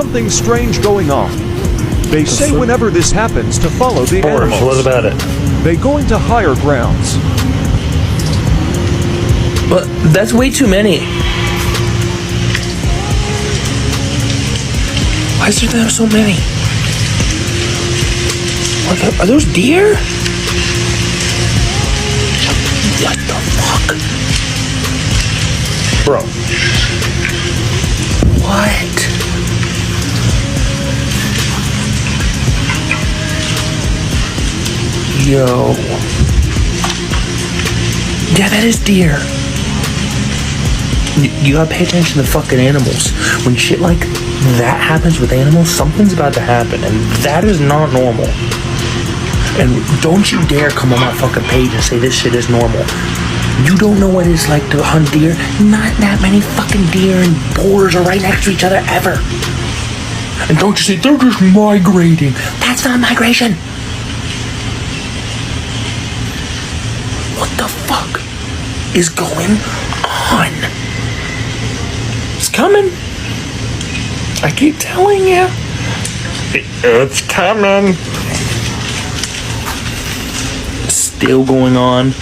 something strange going on. They say whenever this happens to follow the animals. What about it? They go into higher grounds. But that's way too many. Why is there so many? Are those deer? What the fuck? Bro. What? Yo. Yeah, that is deer. You gotta pay attention to the fucking animals. When shit like that happens with animals, something's about to happen, and that is not normal. And don't you dare come on my fucking page and say this shit is normal. You don't know what it's like to hunt deer. Not that many fucking deer and boars are right next to each other ever. And don't you say they're just migrating. That's not migration. What the fuck is going on? It's coming. I keep telling you. It's coming. Still going on.